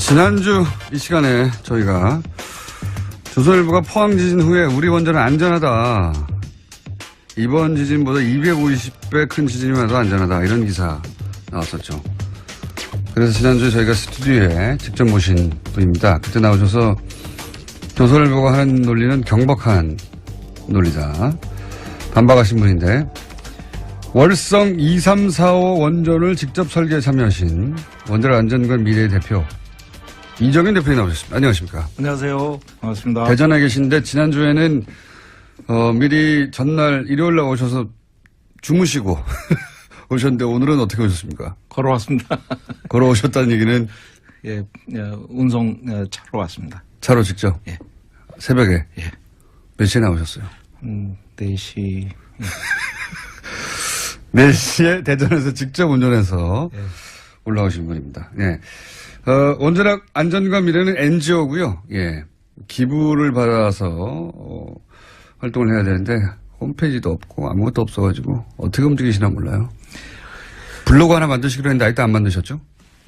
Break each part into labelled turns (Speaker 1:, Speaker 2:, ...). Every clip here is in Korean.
Speaker 1: 지난주 이 시간에 저희가 조선일보가 포항 지진 후에 우리 원전은 안전하다. 이번 지진보다 250배 큰 지진이 와도 안전하다. 이런 기사 나왔었죠. 그래서 지난주에 저희가 스튜디오에 직접 모신 분입니다. 그때 나오셔서 조선일보가 하는 논리는 경박한 논리다. 반박하신 분인데 월성 2345 원전을 직접 설계에 참여하신 원자력 안전관 미래의 대표 이정현 대표님 나오셨습니다. 안녕하십니까?
Speaker 2: 안녕하세요. 반갑습니다.
Speaker 1: 대전에 계신데 지난주에는 미리 전날 일요일 날 오셔서 주무시고 오셨는데 오늘은 어떻게 오셨습니까?
Speaker 2: 걸어왔습니다.
Speaker 1: 걸어오셨다는 얘기는?
Speaker 2: 예, 운송 차로 왔습니다.
Speaker 1: 차로 직접?
Speaker 2: 예.
Speaker 1: 새벽에?
Speaker 2: 예.
Speaker 1: 몇 시에 나오셨어요?
Speaker 2: 4시. 예.
Speaker 1: 4시에 대전에서 직접 운전해서
Speaker 2: 예.
Speaker 1: 올라오신 분입니다. 예. 원자력 안전과 미래는 NGO고요. 예. 기부를 받아서 활동을 해야 되는데 홈페이지도 없고 아무것도 없어가지고 어떻게 움직이시나 몰라요. 블로그 하나 만드시기로 했는데 아직도 안 만드셨죠?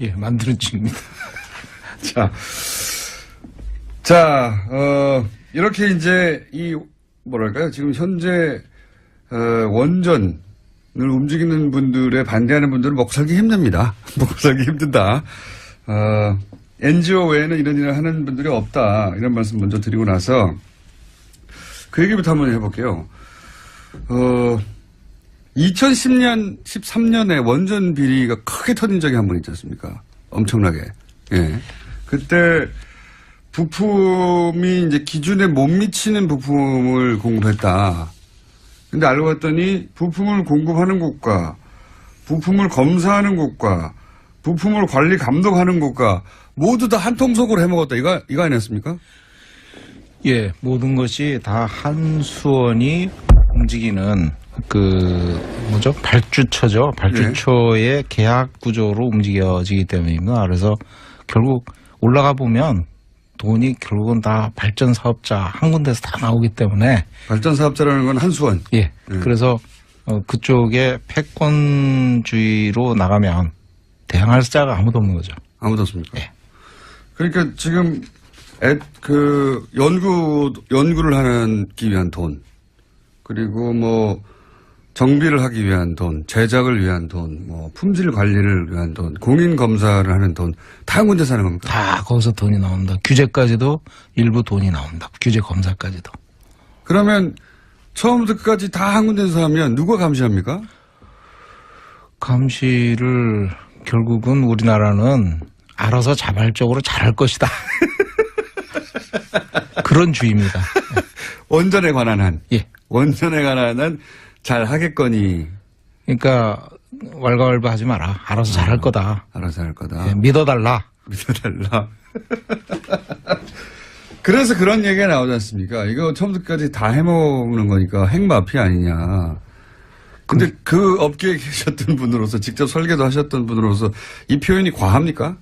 Speaker 2: 예, 만드는 중입니다.
Speaker 1: 자, 이렇게 이제 뭐랄까요. 지금 현재 원전을 움직이는 분들의 반대하는 분들은 먹고 살기 힘듭니다. 먹고 살기 힘든다. NGO 외에는 이런 일을 하는 분들이 없다. 이런 말씀 먼저 드리고 나서 그 얘기부터 한번 해볼게요. 2010년, 13년에 원전 비리가 크게 터진 적이 한 번 있지 않습니까? 엄청나게. 예. 그때 부품이 이제 기준에 못 미치는 부품을 공급했다. 근데 알고 봤더니 부품을 공급하는 곳과 부품을 검사하는 곳과 부품을 관리 감독하는 곳과 모두 다 한 통속으로 해먹었다. 이거 아니었습니까?
Speaker 2: 예, 모든 것이 다 한수원이 움직이는 발주처죠. 발주처의 네. 계약 구조로 움직여지기 때문입니다. 그래서 결국 올라가 보면 돈이 결국은 다 발전 사업자 한 군데서 다 나오기 때문에.
Speaker 1: 발전 사업자라는 건 한수원?
Speaker 2: 예. 그래서 그쪽에 패권주의로 나가면 대항할 자가 아무도 없는 거죠.
Speaker 1: 아무도 없습니까?
Speaker 2: 예.
Speaker 1: 그러니까 지금 연구를 하기 위한 돈, 그리고 뭐 정비를 하기 위한 돈, 제작을 위한 돈, 뭐 품질 관리를 위한 돈, 공인 검사를 하는 돈, 다 한 군데 사는 겁니까?
Speaker 2: 다 거기서 돈이 나온다. 규제까지도 일부 돈이 나온다. 규제 검사까지도.
Speaker 1: 그러면 처음부터 끝까지 다 한 군데서 하면 누가 감시합니까?
Speaker 2: 감시를 결국은 우리나라는 알아서 자발적으로 잘할 것이다. 그런 주의입니다.
Speaker 1: 원전에 관한 한.
Speaker 2: 예.
Speaker 1: 원전에 관한 한 잘 하겠거니.
Speaker 2: 그러니까 왈가왈부하지 마라. 알아서 잘할 거다.
Speaker 1: 알아서 할 거다.
Speaker 2: 예, 믿어달라.
Speaker 1: 믿어달라. 그래서 그런 얘기가 나오지 않습니까? 이거 처음부터 끝까지 다 해먹는 거니까 핵마피아 아니냐. 근데 그 업계에 계셨던 분으로서 직접 설계도 하셨던 분으로서 이 표현이 과합니까?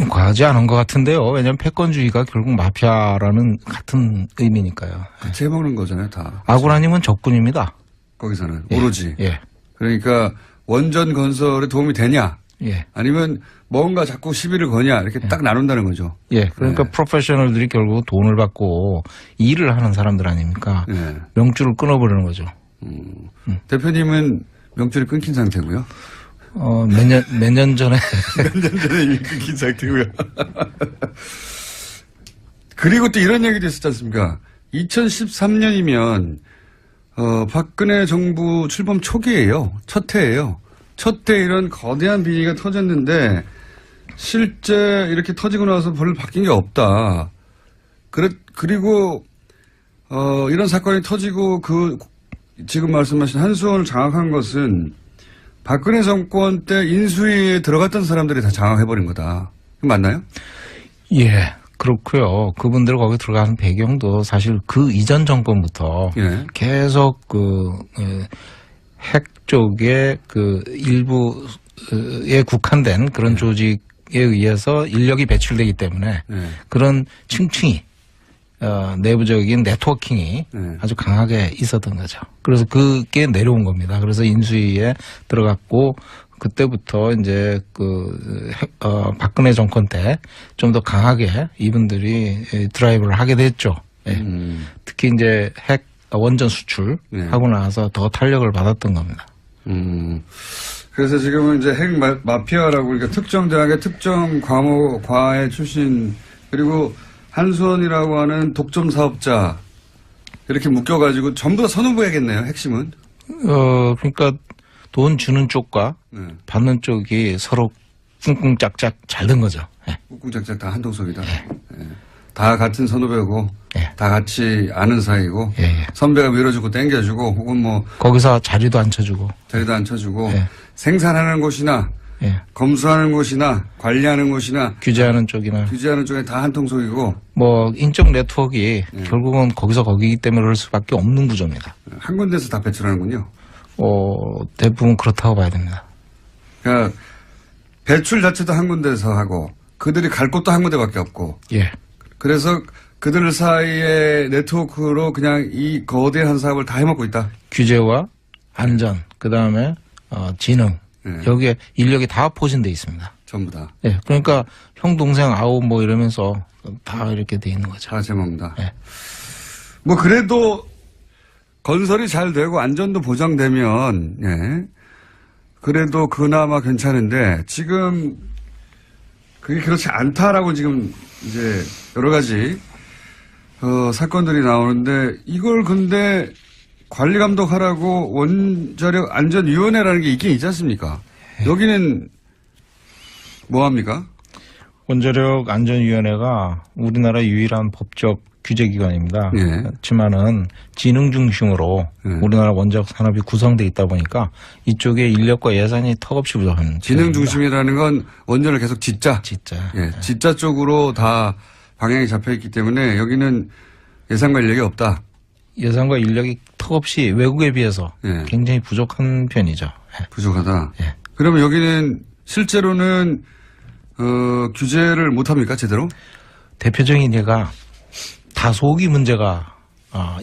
Speaker 2: 과하지 않은 것 같은데요. 왜냐하면 패권주의가 결국 마피아라는 같은 의미니까요.
Speaker 1: 같이 해먹는 거잖아요, 다.
Speaker 2: 아군 아니면 적군입니다.
Speaker 1: 거기서는.
Speaker 2: 예.
Speaker 1: 오로지.
Speaker 2: 예.
Speaker 1: 그러니까 원전 건설에 도움이 되냐.
Speaker 2: 예.
Speaker 1: 아니면 뭔가 자꾸 시비를 거냐. 이렇게 딱 나눈다는 거죠.
Speaker 2: 예. 그러니까 프로페셔널들이 결국 돈을 받고 일을 하는 사람들 아닙니까?
Speaker 1: 예.
Speaker 2: 명줄을 끊어버리는 거죠.
Speaker 1: 대표님은 명줄이 끊긴 상태고요.
Speaker 2: 몇 년 전에.
Speaker 1: 몇 년 전에 이미 끊긴 상태고요. 그리고 또 이런 얘기도 있었지 않습니까? 2013년이면, 박근혜 정부 출범 초기예요. 첫 해예요. 첫 해 이런 거대한 비리가 터졌는데, 실제 이렇게 터지고 나서 별로 바뀐 게 없다. 그리고, 이런 사건이 터지고 지금 말씀하신 한수원을 장악한 것은 박근혜 정권 때 인수위에 들어갔던 사람들이 다 장악해버린 거다. 맞나요?
Speaker 2: 예, 그렇고요. 그분들 거기 들어가는 배경도 사실 그 이전 정권부터
Speaker 1: 예.
Speaker 2: 계속 핵 쪽에 일부에 국한된 그런 조직에 의해서 인력이 배출되기 때문에 그런 층층이 내부적인 네트워킹이 아주 강하게 있었던 거죠. 그래서 그게 내려온 겁니다. 그래서 인수위에 들어갔고 그때부터 이제 박근혜 정권 때 좀 더 강하게 이분들이 드라이브를 하게 됐죠. 예. 특히 이제 핵 원전 수출하고 나서 더 탄력을 받았던 겁니다.
Speaker 1: 그래서 지금은 이제 핵 마피아라고 그러니까 특정 대학의 특정 과외 출신 그리고 한수원이라고 하는 독점 사업자 이렇게 묶여가지고 전부 다 선후부야겠네요. 핵심은.
Speaker 2: 그러니까 돈 주는 쪽과 받는 쪽이 서로 꿍꿍짝짝 잘 된 거죠. 예.
Speaker 1: 꿍꿍짝짝 다 한통속이다. 예. 다 같은 선후배고 다 같이 아는 사이고 선배가 밀어주고 땡겨주고 혹은 뭐
Speaker 2: 거기서 자리도 안 쳐주고
Speaker 1: 생산하는 곳이나 검수하는 곳이나 관리하는 곳이나
Speaker 2: 규제하는 쪽이나
Speaker 1: 규제하는 쪽에 다 한통속이고
Speaker 2: 뭐 인적 네트워크가 결국은 거기서 거기이기 때문에 그럴 수밖에 없는 구조입니다.
Speaker 1: 한 군데서 다 배출하는군요.
Speaker 2: 대부분 그렇다고 봐야 됩니다.
Speaker 1: 그러니까 배출 자체도 한 군데서 하고 그들이 갈 곳도 한 군데밖에 없고 그래서 그들 사이의 네트워크로 그냥 이 거대한 사업을 다 해먹고 있다.
Speaker 2: 규제와 안전, 그 다음에 지능 여기에 인력이 다 포진돼 있습니다.
Speaker 1: 전부 다.
Speaker 2: 그러니까 형 동생 아홉 뭐 이러면서 다 이렇게 돼 있는 거죠.
Speaker 1: 다 제목입니다. 뭐 그래도 건설이 잘 되고 안전도 보장되면 그래도 그나마 괜찮은데 지금 그게 그렇지 않다라고 지금 이제 여러 가지 사건들이 나오는데 이걸 근데 관리 감독하라고 원자력 안전위원회라는 게 있긴 있지 않습니까? 여기는 뭐 합니까?
Speaker 2: 원자력 안전위원회가 우리나라 유일한 법적 규제기관입니다. 그렇지만은 지능 중심으로 우리나라 원자력 산업이 구성돼 있다 보니까 이쪽에 인력과 예산이 턱없이 부족한.
Speaker 1: 지능 중심이라는 건 원전을 계속 짓자. 짓자 쪽으로 다 방향이 잡혀 있기 때문에 여기는 예산과 인력이 없다.
Speaker 2: 예산과 인력이 턱없이 외국에 비해서 굉장히 부족한 편이죠.
Speaker 1: 부족하다. 그러면 여기는 실제로는 규제를 못 합니까 제대로?
Speaker 2: 대표적인 예가 다소기 문제가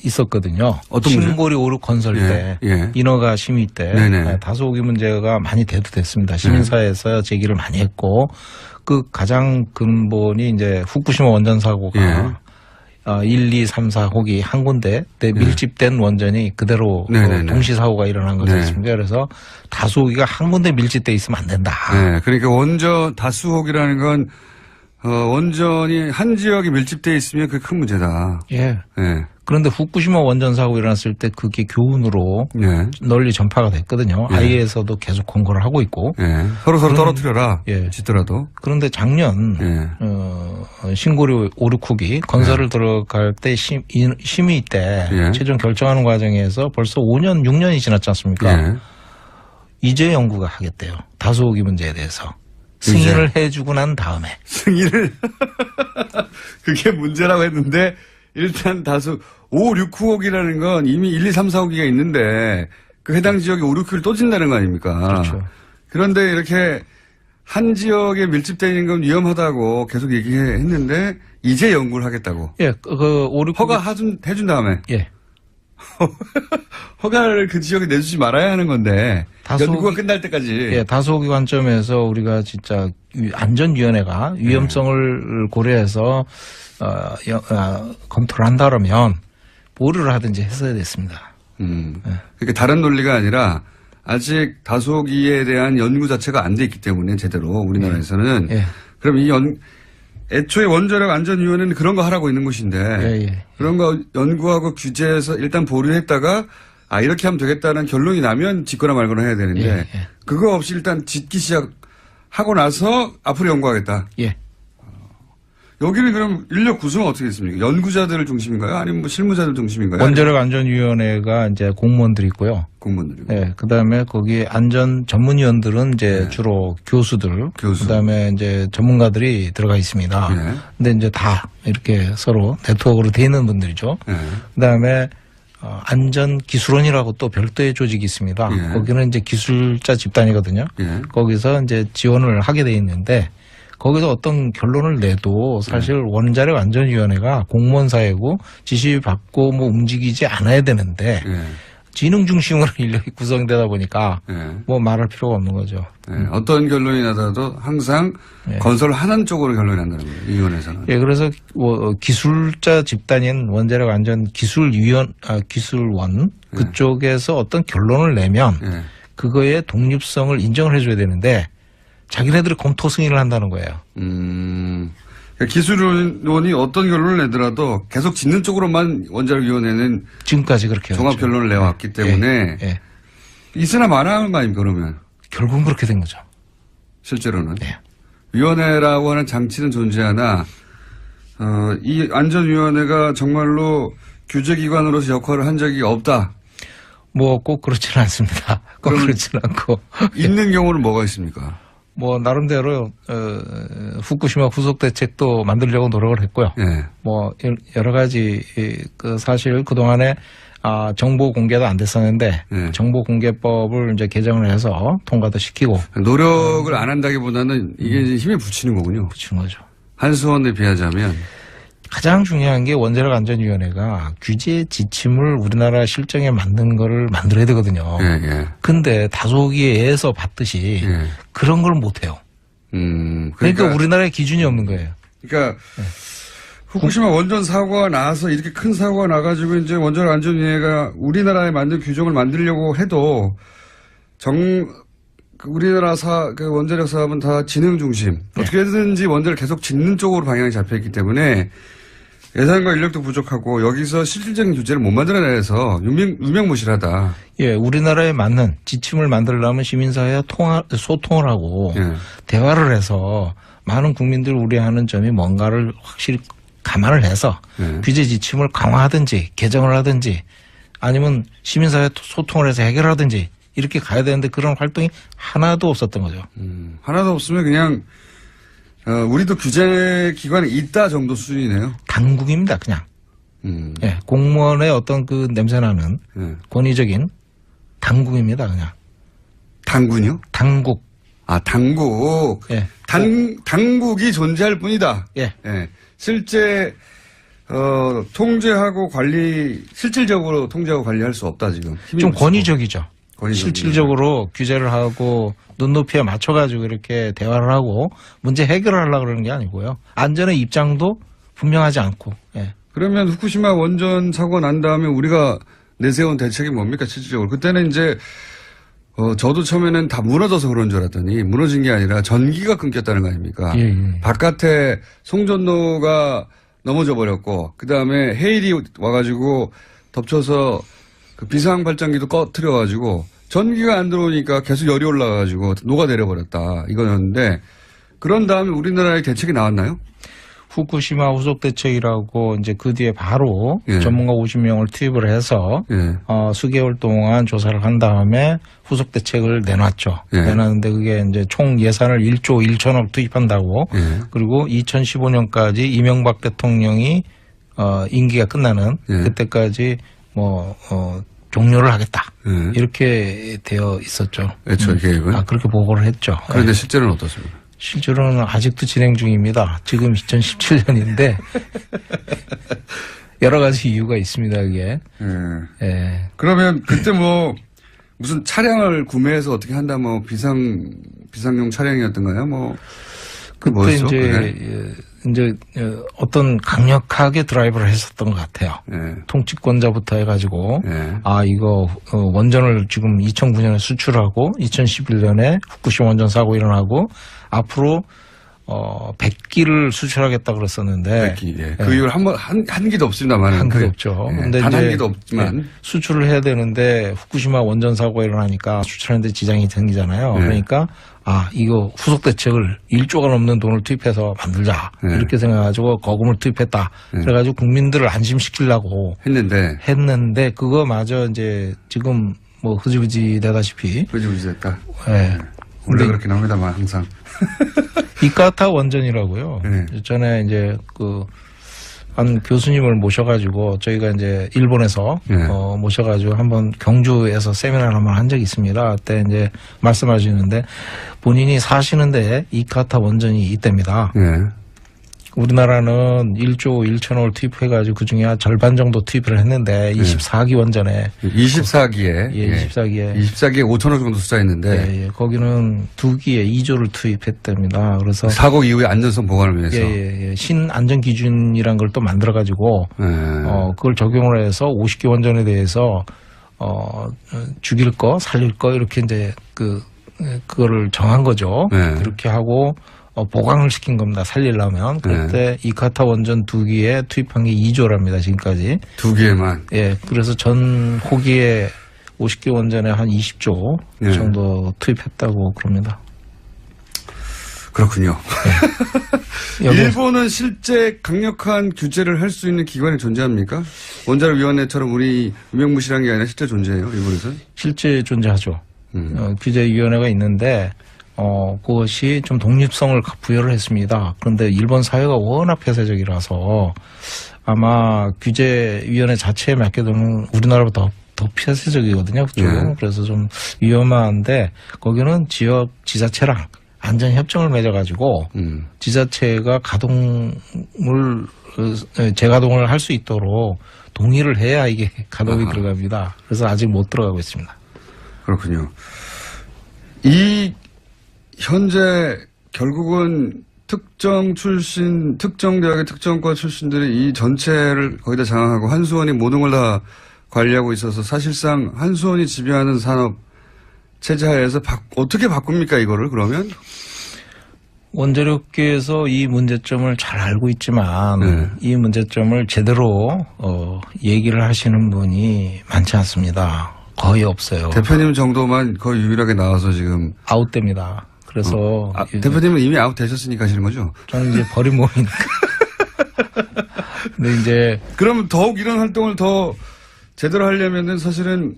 Speaker 2: 있었거든요.
Speaker 1: 어떤 문제?
Speaker 2: 신고리 오륙 건설 때 인허가 심의 때 다소기 문제가 많이 대두됐습니다. 시민사회에서 제기를 많이 했고 그 가장 근본이 이제 후쿠시마 원전 사고가 1, 2, 3, 4호기 한 군데 밀집된 원전이 그대로 동시 사고가 일어난 거지 않습니까? 그래서 다수호기가 한 군데 밀집돼 있으면 안 된다.
Speaker 1: 그러니까 원전 다수호기라는 건 원전이 한 지역에 밀집돼 있으면 그게 큰 문제다. 그런데 후쿠시마 원전 사고 일어났을 때 그게 교훈으로 널리 전파가 됐거든요. IA에서도 계속 권고를 하고 있고. 서로 떨어뜨려라. 짓더라도.
Speaker 2: 그런데 작년 신고리 오륙후기 건설을 들어갈 때 심의 때 최종 결정하는 과정에서 벌써 5년, 6년이 지났지 않습니까? 이제 연구가 하겠대요. 다수호기 문제에 대해서. 승인을 해주고 난 다음에.
Speaker 1: 승인을. 그게 문제라고 했는데 일단 다수 5, 6, 9호기라는 건 이미 1, 2, 3, 4호기가 있는데 그 해당 지역에 5, 6호기를 또 진다는 거 아닙니까?
Speaker 2: 그렇죠.
Speaker 1: 그런데 이렇게 한 지역에 밀집되어 있는 건 위험하다고 계속 얘기했는데 이제 연구를 하겠다고.
Speaker 2: 그 5, 6호기.
Speaker 1: 허가 해준 다음에. 허가를 그 지역에 내주지 말아야 하는 건데 연구가 끝날 때까지.
Speaker 2: 다소호기 관점에서 우리가 진짜 안전위원회가 위험성을 고려해서 검토를 한다면 보류를 하든지 했어야 됐습니다.
Speaker 1: 그러니까 다른 논리가 아니라 아직 다소호기에 대한 연구 자체가 안 돼 있기 때문에 제대로 우리나라에서는 그럼 애초에 원자력 안전위원회는 그런 거 하라고 있는 곳인데 그런 거 연구하고 규제해서 일단 보류했다가 이렇게 하면 되겠다는 결론이 나면 짓거나 말거나 해야 되는데 그거 없이 일단 짓기 시작하고 나서 앞으로 연구하겠다. 여기는 그럼 인력 구성은 어떻게 있습니까? 연구자들 중심인가요? 아니면 뭐 실무자들 중심인가요?
Speaker 2: 원자력 안전위원회가 이제 공무원들이 있고요.
Speaker 1: 공무원들이고.
Speaker 2: 그다음에 거기 안전 전문위원들은 이제 주로 교수들. 그다음에 이제 전문가들이 들어가 있습니다. 근데 이제 다 이렇게 서로 네트워크로 돼 있는 분들이죠. 그다음에 안전기술원이라고 또 별도의 조직이 있습니다. 거기는 이제 기술자 집단이거든요. 거기서 이제 지원을 하게 돼 있는데 거기서 어떤 결론을 내도 사실 원자력 안전위원회가 공무원 사회고 지시받고 뭐 움직이지 않아야 되는데 지능 중심으로 인력이 구성되다 보니까 뭐 말할 필요가 없는 거죠.
Speaker 1: 어떤 결론이 나더라도 항상 건설하는 쪽으로 결론이 난다는 거예요. 이 위원회에서는.
Speaker 2: 예, 그래서 뭐 기술자 집단인 원자력 안전 기술원 그쪽에서 어떤 결론을 내면 그거의 독립성을 인정을 해줘야 되는데 자기네들이 검토 승인을 한다는 거예요.
Speaker 1: 기술원이 어떤 결론을 내더라도 계속 짓는 쪽으로만 원자력위원회는
Speaker 2: 지금까지 그렇게
Speaker 1: 종합 결론을 내왔기 때문에 있으나 마나하는 거 아닙니까 그러면?
Speaker 2: 결국은 그렇게 된 거죠.
Speaker 1: 실제로는. 위원회라고 하는 장치는 존재하나 이 안전위원회가 정말로 규제기관으로서 역할을 한 적이 없다.
Speaker 2: 뭐 꼭 그렇지는 않습니다. 꼭 그렇지는 않고.
Speaker 1: 있는 경우는 뭐가 있습니까?
Speaker 2: 뭐 나름대로 후쿠시마 후속 대책도 만들려고 노력을 했고요. 뭐 여러 가지 그 사실 그 동안에 정보 공개도 안 됐었는데 정보 공개법을 이제 개정을 해서 통과도 시키고
Speaker 1: 노력을 안 한다기보다는 이게 이제 힘에 붙이는 거군요.
Speaker 2: 붙이는 거죠.
Speaker 1: 한수원에 비하자면
Speaker 2: 가장 중요한 게 원자력 안전위원회가 규제 지침을 우리나라 실정에 맞는 거를 만들어야 되거든요. 근데 다소기에서 봤듯이 그런 걸 못 해요. 그러니까 우리나라에 기준이 없는 거예요.
Speaker 1: 그러니까 후쿠시마 원전 사고가 나서 이렇게 큰 사고가 나가지고 이제 원자력 안전위원회가 우리나라에 맞는 규정을 만들려고 해도 우리나라 그 원자력 사업은 다 지능 중심. 어떻게든지 원자를 계속 짓는 쪽으로 방향이 잡혀 있기 때문에 예산과 인력도 부족하고 여기서 실질적인 규제를 못 만들어내서 유명무실하다.
Speaker 2: 예, 우리나라에 맞는 지침을 만들려면 시민사회와 소통을 하고 대화를 해서 많은 국민들 우려하는 점이 뭔가를 확실히 감안을 해서 규제 지침을 강화하든지 개정을 하든지 아니면 시민사회 소통을 해서 해결하든지 이렇게 가야 되는데 그런 활동이 하나도 없었던 거죠.
Speaker 1: 하나도 없으면 그냥 우리도 규제 기관에 있다 정도 수준이네요.
Speaker 2: 당국입니다, 그냥. 예, 공무원의 어떤 그 냄새나는 권위적인 당국입니다, 그냥.
Speaker 1: 당군요?
Speaker 2: 당국.
Speaker 1: 당국.
Speaker 2: 예.
Speaker 1: 당국이 존재할 뿐이다.
Speaker 2: 예.
Speaker 1: 실제 통제하고 실질적으로 통제하고 관리할 수 없다 지금.
Speaker 2: 좀 권위적이죠. 실질적으로 규제를 하고 눈높이에 맞춰가지고 이렇게 대화를 하고 문제 해결을 하려고 그러는 게 아니고요. 안전의 입장도 분명하지 않고.
Speaker 1: 그러면 후쿠시마 원전 사고가 난 다음에 우리가 내세운 대책이 뭡니까 실질적으로. 그때는 이제 저도 처음에는 다 무너져서 그런 줄 알았더니 무너진 게 아니라 전기가 끊겼다는 거 아닙니까? 바깥에 송전로가 넘어져 버렸고 그다음에 해일이 와가지고 덮쳐서 그 비상 발전기도 꺼트려가지고 전기가 안 들어오니까 계속 열이 올라가가지고 녹아내려 버렸다 이거였는데 그런 다음에 우리나라의 대책이 나왔나요?
Speaker 2: 후쿠시마 후속 대책이라고 이제 그 뒤에 바로 전문가 50명을 투입을 해서 수개월 동안 조사를 한 다음에 후속 대책을 내놨죠. 내놨는데 그게 이제 총 예산을 1조 1천억 투입한다고 그리고 2015년까지 이명박 대통령이 임기가 끝나는 그때까지 종료를 하겠다. 이렇게 되어 있었죠.
Speaker 1: 애초에 계획은?
Speaker 2: 그렇게 보고를 했죠.
Speaker 1: 그런데 실제로는 어떻습니까?
Speaker 2: 실제로는 아직도 진행 중입니다. 지금 2017년인데 여러 가지 이유가 있습니다. 이게.
Speaker 1: 그러면 그때 무슨 차량을 구매해서 어떻게 한다 비상용 차량이었던가요?
Speaker 2: 그때 이제 어떤 강력하게 드라이브를 했었던 것 같아요. 통치권자부터 해가지고 이거 원전을 지금 2009년에 수출하고 2011년에 후쿠시마 원전 사고 일어나고 앞으로 100기를 수출하겠다 그랬었는데
Speaker 1: 100기, 그 이후로 한 기도 없습니다만
Speaker 2: 한 기도 없죠. 근데
Speaker 1: 단 한 기도 없지만
Speaker 2: 수출을 해야 되는데 후쿠시마 원전 사고가 일어나니까 수출하는데 지장이 생기잖아요. 그러니까 이거 후속 대책을 1조가 넘는 돈을 투입해서 만들자 이렇게 생각해가지고 거금을 투입했다. 그래가지고 국민들을 안심시키려고 했는데 그거마저 이제 지금 흐지부지 되다시피
Speaker 1: 흐지부지 됐다.
Speaker 2: 원래
Speaker 1: 그렇게 나옵니다만 항상
Speaker 2: 이카타 원전이라고요. 전에 이제 한 교수님을 모셔가지고 저희가 이제 일본에서 모셔가지고 한번 경주에서 세미나를 한번 한 적이 있습니다. 그때 이제 말씀하시는데 본인이 사시는데 이카타 원전이 있답니다. 우리나라는 1조 1천억을 투입해가지고 그중에 한 절반 정도 투입을 했는데 24기 원전에
Speaker 1: 24기에
Speaker 2: 예, 24기에
Speaker 1: 5천억 정도 투자했는데
Speaker 2: 예, 거기는 2기에 2조를 투입했답니다. 그래서
Speaker 1: 사고 이후에 안전성 보관을 위해서
Speaker 2: 신안전 기준이란 걸 또 만들어가지고 그걸 적용을 해서 50기 원전에 대해서 죽일 거 살릴 거 이렇게 이제 그거를 정한 거죠. 그렇게 하고 보강을 시킨 겁니다. 살리려면. 그때 이카타 원전 2기에 투입한 게 2조랍니다. 지금까지.
Speaker 1: 2기에만.
Speaker 2: 예. 그래서 전 호기에 50기 원전에 한 20조 정도 투입했다고 그럽니다.
Speaker 1: 그렇군요. 네. 일본은 실제 강력한 규제를 할 수 있는 기관이 존재합니까? 원자력위원회처럼 우리 유명무실한 게 아니라 실제 존재해요, 일본에서는? 실제
Speaker 2: 존재하죠. 규제위원회가 있는데 그것이 좀 독립성을 부여를 했습니다. 그런데 일본 사회가 워낙 폐쇄적이라서 아마 규제위원회 자체에 맡게 되면 우리나라보다 더 폐쇄적이거든요. 그쪽. 그래서 좀 위험한데 거기는 지역 지자체랑 안전협정을 맺어가지고 지자체가 재가동을 할 수 있도록 동의를 해야 이게 가동이 들어갑니다. 그래서 아직 못 들어가고 있습니다.
Speaker 1: 그렇군요. 현재 결국은 특정 대학의 특정과 출신들이 이 전체를 거의 다 장악하고 한수원이 모든 걸 다 관리하고 있어서 사실상 한수원이 지배하는 산업 체제 하에서 어떻게 바꿉니까 이거를 그러면?
Speaker 2: 원자력계에서 이 문제점을 잘 알고 있지만 이 문제점을 제대로 얘기를 하시는 분이 많지 않습니다. 거의 없어요.
Speaker 1: 대표님 정도만 거의 유일하게 나와서 지금
Speaker 2: 아웃됩니다. 그래서
Speaker 1: 대표님은 이미 아웃 되셨으니까 하시는 거죠?
Speaker 2: 저는 이제 버린 몸이니까. 근데 이제
Speaker 1: 그러면 더욱 이런 활동을 더 제대로 하려면은 사실은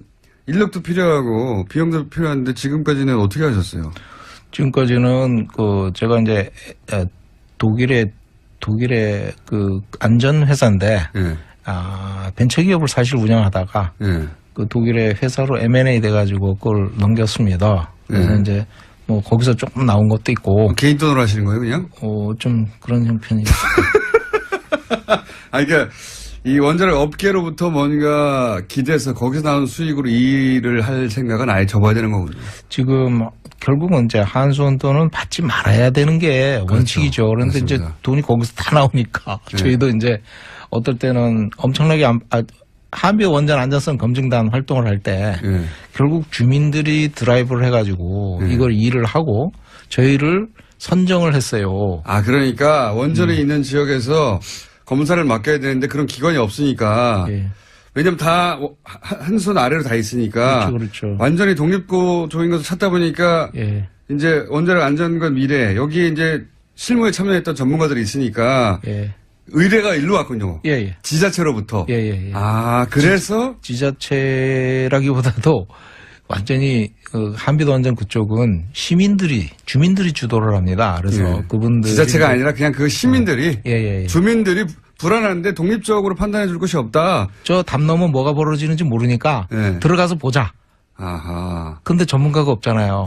Speaker 1: 인력도 필요하고 비용도 필요한데 지금까지는 어떻게 하셨어요?
Speaker 2: 지금까지는 제가 이제 독일의 안전 회사인데 벤처기업을 사실 운영하다가 독일의 회사로 M&A 돼가지고 그걸 넘겼습니다. 그래서 이제 거기서 조금 나온 것도 있고.
Speaker 1: 개인 돈으로 하시는 거예요, 그냥?
Speaker 2: 좀 그런 형편이.
Speaker 1: 그러니까 이 원자력 업계로부터 뭔가 기대서 거기서 나오는 수익으로 일을 할 생각은 아예 접어야 되는 거군요.
Speaker 2: 지금 결국은 이제 한수원 돈은 받지 말아야 되는 게 그렇죠. 원칙이죠. 그런데 맞습니다. 이제 돈이 거기서 다 나오니까 저희도 이제 어떨 때는 엄청나게 한미 원전 안전성 검증단 활동을 할 때 결국 주민들이 드라이브를 해가지고 이걸 일을 하고 저희를 선정을 했어요.
Speaker 1: 그러니까 원전이 있는 지역에서 검사를 맡겨야 되는데 그런 기관이 없으니까 왜냐면 다 한손 아래로 다 있으니까
Speaker 2: 그렇죠.
Speaker 1: 완전히 독립구조인 것을 찾다 보니까 이제 원자력 안전과 미래 여기에 이제 실무에 참여했던 전문가들이 있으니까 의뢰가 일로 왔군요. 지자체로부터. 그래서
Speaker 2: 지자체라기보다도 완전히 한비도 원전 그쪽은 주민들이 주도를 합니다. 그래서 그분들
Speaker 1: 지자체가 아니라 그냥 그 시민들이 주민들이 불안한데 독립적으로 판단해 줄 것이 없다.
Speaker 2: 저 담 넘으면 뭐가 벌어지는지 모르니까 들어가서 보자. 근데 전문가가 없잖아요.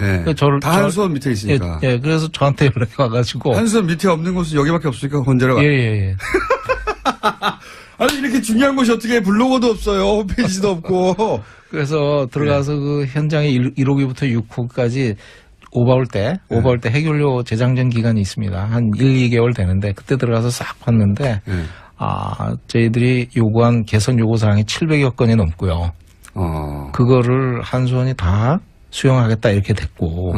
Speaker 1: 다 한수원 밑에 있으니까.
Speaker 2: 그래서 저한테 연락이 와가지고.
Speaker 1: 한수원 밑에 없는 곳은 여기밖에 없으니까 원자력. 아니 이렇게 중요한 곳이 어떻게 블로거도 없어요. 홈페이지도 없고.
Speaker 2: 그래서 들어가서 그 현장에 1호기부터 6호까지 오버올 때 해결료 재장전 기간이 있습니다. 한 1-2개월 되는데 그때 들어가서 싹 봤는데 저희들이 요구한 개선 요구사항이 700여 건이 넘고요. 그거를 한수원이 다 수용하겠다 이렇게 됐고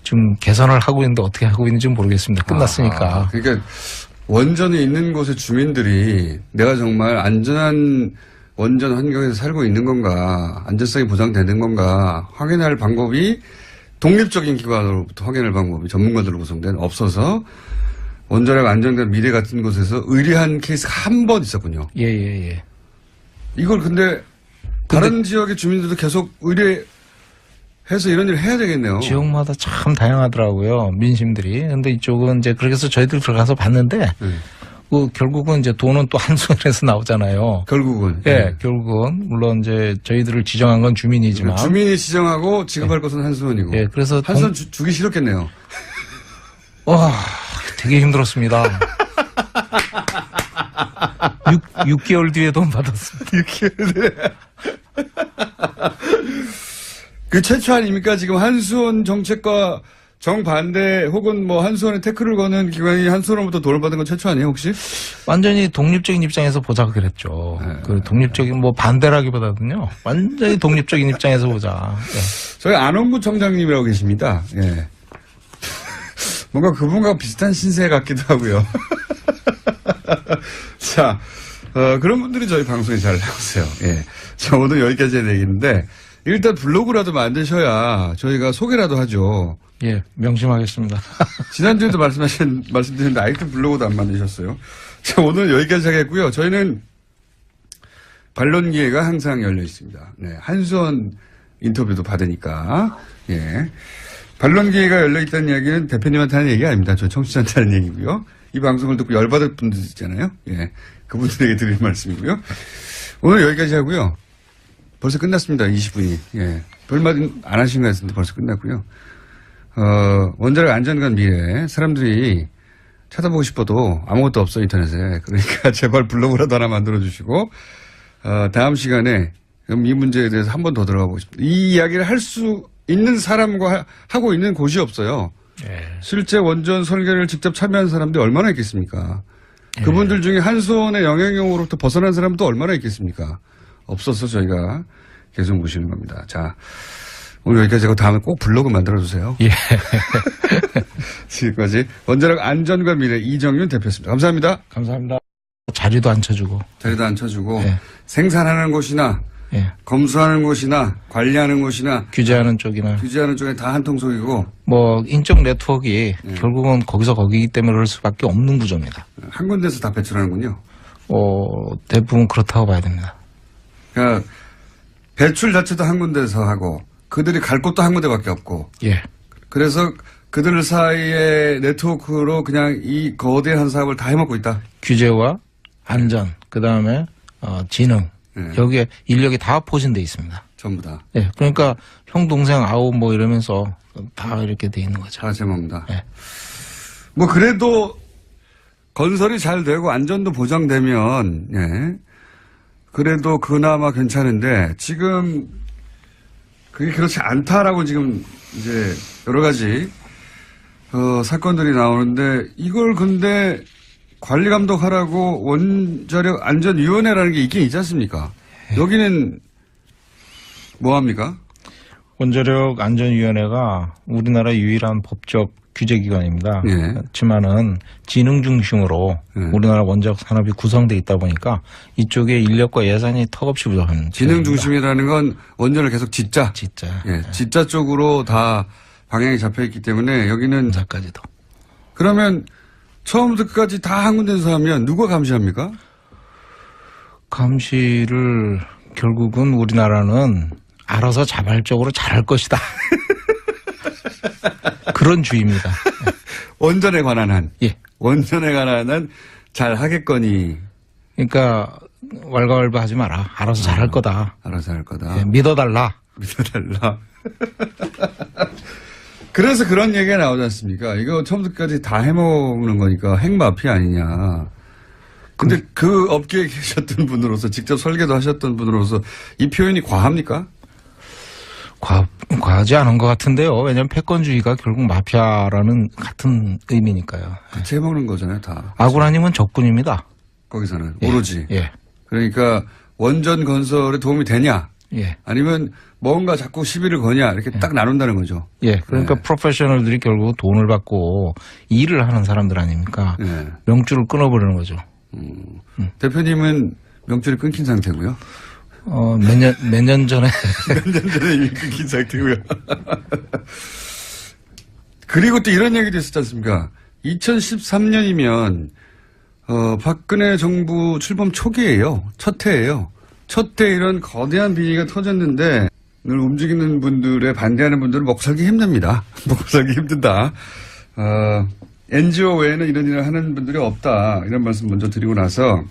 Speaker 2: 지금 개선을 하고 있는데 어떻게 하고 있는지 모르겠습니다. 끝났으니까.
Speaker 1: 그러니까 원전이 있는 곳의 주민들이 내가 정말 안전한 원전 환경에서 살고 있는 건가, 안전성이 보장되는 건가 확인할 방법이 독립적인 기관으로부터 확인할 방법이 전문가들로 구성된 없어서 원자력 안전과 미래 같은 곳에서 의뢰한 케이스가 한 번 있었군요. 이걸 근데 다른 지역의 주민들도 계속 의뢰해서 이런 일을 해야 되겠네요.
Speaker 2: 지역마다 참 다양하더라고요. 민심들이. 근데 이쪽은 이제 그렇게 해서 저희들 들어가서 봤는데 결국은 이제 돈은 또 한수원에서 나오잖아요.
Speaker 1: 결국은.
Speaker 2: 결국은. 물론 이제 저희들을 지정한 건 주민이지만.
Speaker 1: 주민이 지정하고 지급할 것은 한수원이고.
Speaker 2: 그래서.
Speaker 1: 한수원 주기 싫었겠네요.
Speaker 2: 되게 힘들었습니다. 6개월 뒤에 돈 받았습니다.
Speaker 1: 6개월 뒤에. 그 최초 아닙니까? 지금 한수원 정책과 정반대 혹은 뭐 한수원에 태클을 거는 기관이 한수원으로부터 돈을 받은 건 최초 아니에요, 혹시?
Speaker 2: 완전히 독립적인 입장에서 보자 그랬죠.
Speaker 1: 네.
Speaker 2: 그 독립적인 뭐 반대라기보다는요. 완전히 독립적인 입장에서 보자. 예.
Speaker 1: 저희 안홍구 청장님이라고 계십니다. 예. 뭔가 그분과 비슷한 신세 같기도 하고요. 자, 그런 분들이 저희 방송에 잘 나오세요. 예. 자, 오늘 여기까지 해야 되겠는데, 일단 블로그라도 만드셔야 저희가 소개라도 하죠.
Speaker 2: 예, 명심하겠습니다.
Speaker 1: 지난주에도 말씀드렸는데 아직도 블로그도 안 만드셨어요. 자, 오늘 여기까지 하겠고요. 저희는 반론 기회가 항상 열려 있습니다. 네, 한수원 인터뷰도 받으니까. 예. 반론 기회가 열려 있다는 이야기는 대표님한테 하는 얘기 아닙니다. 저 청취자한테 하는 얘기고요. 이 방송을 듣고 열받을 분들 있잖아요. 예. 그분들에게 드릴 말씀이고요. 오늘 여기까지 하고요. 벌써 끝났습니다. 20분이. 예. 별말 안 하신 것 같은데 벌써 끝났고요. 원자력 안전관 미래 사람들이 찾아보고 싶어도 아무것도 없어 인터넷에. 그러니까 제발 블로그라도 하나 만들어주시고 다음 시간에 이 문제에 대해서 한 번 더 들어가 보고 싶습니다. 이 이야기를 할 수 있는 사람과 하고 있는 곳이 없어요. 예. 실제 원전 설계를 직접 참여한 사람들이 얼마나 있겠습니까? 예. 그분들 중에 한수원의 영향력으로부터 벗어난 사람도 얼마나 있겠습니까? 없어서 저희가 계속 모시는 겁니다. 자, 오늘 여기까지 하고 다음에 꼭 블로그 만들어주세요. 예. 지금까지 원자력 안전과 미래 이정윤 대표였습니다. 감사합니다.
Speaker 2: 감사합니다. 자리도 안 쳐주고.
Speaker 1: 자리도 안 쳐주고. 예. 생산하는 곳이나 예. 검수하는 곳이나 관리하는 곳이나
Speaker 2: 규제하는 쪽이나
Speaker 1: 규제하는 쪽에 다 한 통속이고
Speaker 2: 뭐 인적 네트워크 결국은 거기서 거기기 때문에 그럴 수밖에 없는 구조입니다.
Speaker 1: 한 군데서 다 배출하는군요.
Speaker 2: 대부분 그렇다고 봐야 됩니다.
Speaker 1: 그러니까 배출 자체도 한 군데서 하고 그들이 갈 곳도 한 군데밖에 없고.
Speaker 2: 예.
Speaker 1: 그래서 그들 사이의 네트워크로 그냥 이 거대한 사업을 다 해먹고 있다.
Speaker 2: 규제와 안전, 그 다음에 지능. 네. 여기에 인력이 다 포진돼 있습니다.
Speaker 1: 전부 다.
Speaker 2: 예. 네. 그러니까 형 동생 아우 뭐 이러면서 다 이렇게 돼 있는 거죠.
Speaker 1: 다 제목입니다.
Speaker 2: 네.
Speaker 1: 뭐 그래도 건설이 잘 되고 안전도 보장되면 예. 그래도 그나마 괜찮은데 지금 그게 그렇지 않다라고 지금 이제 여러 가지 사건들이 나오는데 이걸 근데 관리 감독하라고 원자력 안전위원회라는 게 있긴 있지 않습니까? 여기는 뭐 합니까?
Speaker 2: 원자력 안전위원회가 우리나라 유일한 법적 규제기관입니다.
Speaker 1: 예.
Speaker 2: 그렇지만은 지능 중심으로 우리나라 원자력 산업이 구성돼 있다 보니까 이쪽에 인력과 예산이 턱없이 부족한.
Speaker 1: 지능 중심이라는 건 원전을 계속 짓자. 예. 짓자 쪽으로 다 방향이 잡혀 있기 때문에 여기는
Speaker 2: 공사까지도.
Speaker 1: 그러면 처음부터 끝까지 다 한 군데서 하면 누가 감시합니까?
Speaker 2: 감시를 결국은 우리나라는 알아서 자발적으로 잘할 것이다. 그런 주의입니다.
Speaker 1: 원전에 관한 한.
Speaker 2: 예.
Speaker 1: 원전에 관한 한 잘 하겠거니.
Speaker 2: 그러니까 왈가왈부하지 마라. 알아서 잘할 거다.
Speaker 1: 알아서 잘할 거다.
Speaker 2: 예, 믿어달라.
Speaker 1: 믿어달라. 그래서 그런 얘기가 나오지 않습니까? 이거 처음부터까지 다 해먹는 거니까 핵마피아 아니냐. 근데 그 업계에 계셨던 분으로서 직접 설계도 하셨던 분으로서 이 표현이 과합니까?
Speaker 2: 과하지 않은 것 같은데요. 왜냐하면 패권주의가 결국 마피아라는 같은 의미니까요.
Speaker 1: 같이 해먹는 거잖아요, 다.
Speaker 2: 아고라님은 적군입니다.
Speaker 1: 거기서는 오로지.
Speaker 2: 예.
Speaker 1: 그러니까 원전 건설에 도움이 되냐?
Speaker 2: 예.
Speaker 1: 아니면 뭔가 자꾸 시비를 거냐? 이렇게 딱 나눈다는 거죠.
Speaker 2: 예. 그러니까 프로페셔널들이 결국 돈을 받고 일을 하는 사람들 아닙니까? 명줄을 끊어버리는 거죠.
Speaker 1: 대표님은 명줄이 끊긴 상태고요.
Speaker 2: 몇 년 전에.
Speaker 1: 몇 년 전에 이미 끊긴 상태고요. 그리고 또 이런 얘기도 있었지 않습니까? 2013년이면, 박근혜 정부 출범 초기예요. 첫 해예요. 첫 해 이런 거대한 비리가 터졌는데, 늘 움직이는 분들에 반대하는 분들은 먹고 살기 힘듭니다. 먹고 살기 힘든다. NGO 외에는 이런 일을 하는 분들이 없다. 이런 말씀 먼저 드리고 나서,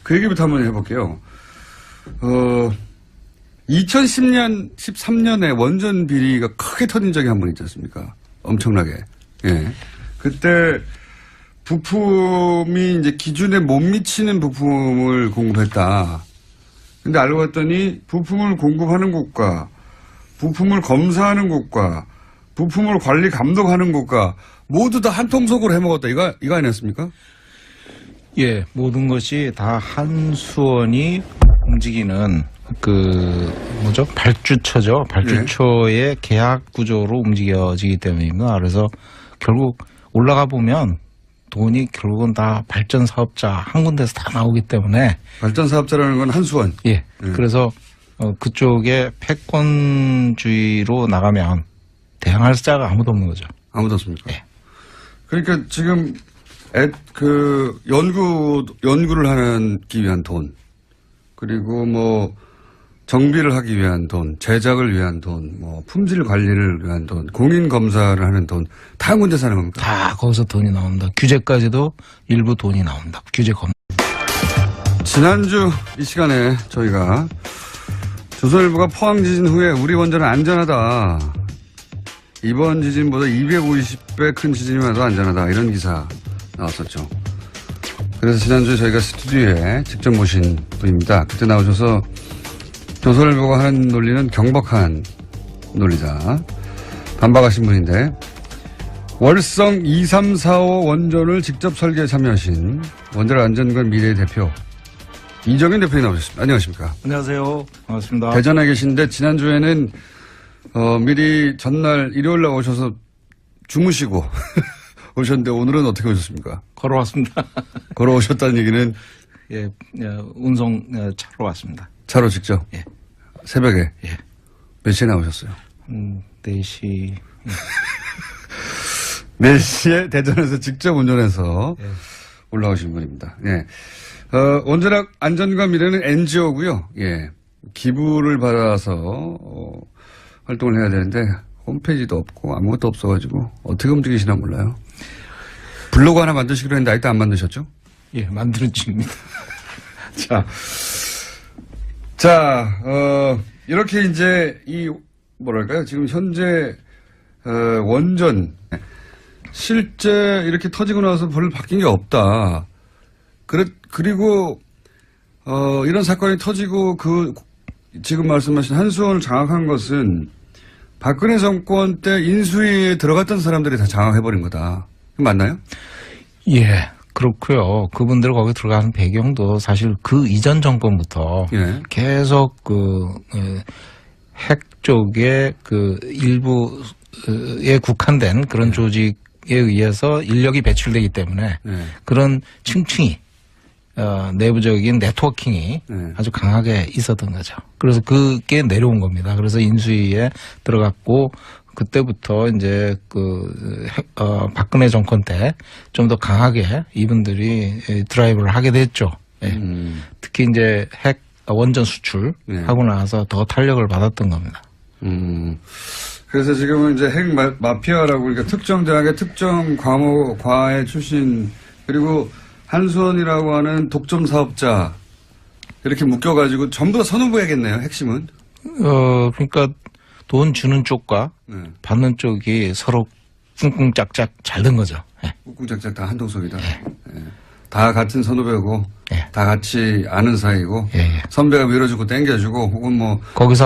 Speaker 1: 그 얘기부터 한번 해볼게요. 2010년, 13년에 원전 비리가 크게 터진 적이 한 번 있지 않습니까? 엄청나게. 예. 그때 부품이 이제 기준에 못 미치는 부품을 공급했다. 근데 알고 봤더니 부품을 공급하는 곳과 부품을 검사하는 곳과 부품을 관리 감독하는 곳과 모두 다 한 통속으로 해먹었다. 이거 아니었습니까?
Speaker 2: 예, 모든 것이 다 한수원이 움직이는 발주처죠. 발주처의 계약 구조로 움직여지기 때문입니다. 그래서 결국 올라가 보면 돈이 결국은 다 발전 사업자 한 군데서 다 나오기 때문에.
Speaker 1: 발전 사업자라는 건 한수원.
Speaker 2: 예. 그래서 그쪽에 패권주의로 나가면 대항할 자가 아무도 없는 거죠.
Speaker 1: 아무도 없습니까?
Speaker 2: 예.
Speaker 1: 그러니까 지금 연구를 하기 위한 돈, 그리고 뭐 정비를 하기 위한 돈, 제작을 위한 돈, 뭐 품질 관리를 위한 돈, 공인 검사를 하는 돈, 다 한 군데 사는 겁니까?
Speaker 2: 다 거기서 돈이 나옵니다. 규제까지도 일부 돈이 나옵니다. 규제 검.
Speaker 1: 지난주 이 시간에 저희가 조선일보가 포항 지진 후에 우리 원전은 안전하다. 이번 지진보다 250배 큰 지진이 와도 안전하다. 이런 기사 나왔었죠. 그래서 지난주에 저희가 스튜디오에 직접 모신 분입니다. 그때 나오셔서 조선일보가 하는 논리는 경박한 논리다. 반박하신 분인데, 월성 2345 원전을 직접 설계에 참여하신 원자력 안전관 미래의 대표 이정현 대표님 나오셨습니다. 안녕하십니까?
Speaker 2: 안녕하세요. 반갑습니다.
Speaker 1: 대전에 계신데 지난주에는 미리 전날 일요일 날 오셔서 주무시고 오셨는데 오늘은 어떻게 오셨습니까?
Speaker 2: 걸어왔습니다.
Speaker 1: 걸어오셨다는 얘기는?
Speaker 2: 예, 운송 차로 왔습니다.
Speaker 1: 차로 직접?
Speaker 2: 예.
Speaker 1: 새벽에?
Speaker 2: 예.
Speaker 1: 몇 시에 나오셨어요?
Speaker 2: 4시.
Speaker 1: 4시에 대전에서 직접 운전해서
Speaker 2: 예.
Speaker 1: 올라오신 분입니다. 예. 원자력 안전과 미래는 NGO고요. 예. 기부를 받아서 활동을 해야 되는데 홈페이지도 없고 아무것도 없어가지고 어떻게 움직이시나 몰라요. 블로그 하나 만드시기로 했는데 아직도 안 만드셨죠?
Speaker 2: 예, 만드는 중입니다.
Speaker 1: 이렇게 이제 지금 현재 원전 실제 이렇게 터지고 나서 별로 바뀐 게 없다. 그리고 이런 사건이 터지고 지금 말씀하신 한수원을 장악한 것은 박근혜 정권 때 인수위에 들어갔던 사람들이 다 장악해버린 거다. 맞나요?
Speaker 2: 예, 그렇고요. 그분들 거기 들어가는 배경도 사실 그 이전 정권부터
Speaker 1: 예.
Speaker 2: 계속 핵 쪽에 일부에 국한된 그런 조직에 의해서 인력이 배출되기 때문에 그런 층층이 내부적인 네트워킹이 아주 강하게 있었던 거죠. 그래서 그게 내려온 겁니다. 그래서 인수위에 들어갔고 그때부터 이제 박근혜 정권 때 좀 더 강하게 이분들이 드라이브를 하게 됐죠. 예. 특히 이제 핵 원전 수출하고 나서 더 탄력을 받았던 겁니다.
Speaker 1: 그래서 지금은 이제 핵 마피아라고 그러니까 특정 대학의 특정 과의 출신 그리고 한수원이라고 하는 독점 사업자 이렇게 묶여가지고 전부 다 선후부야겠네요. 핵심은.
Speaker 2: 그러니까 돈 주는 쪽과 받는 쪽이 서로 꿍꿍짝짝 잘 된 거죠. 예.
Speaker 1: 꿍꿍짝짝 다 한통속이다. 예. 다 같은 선후배고 다 같이 아는 사이고 선배가 밀어주고 땡겨주고 혹은 뭐
Speaker 2: 거기서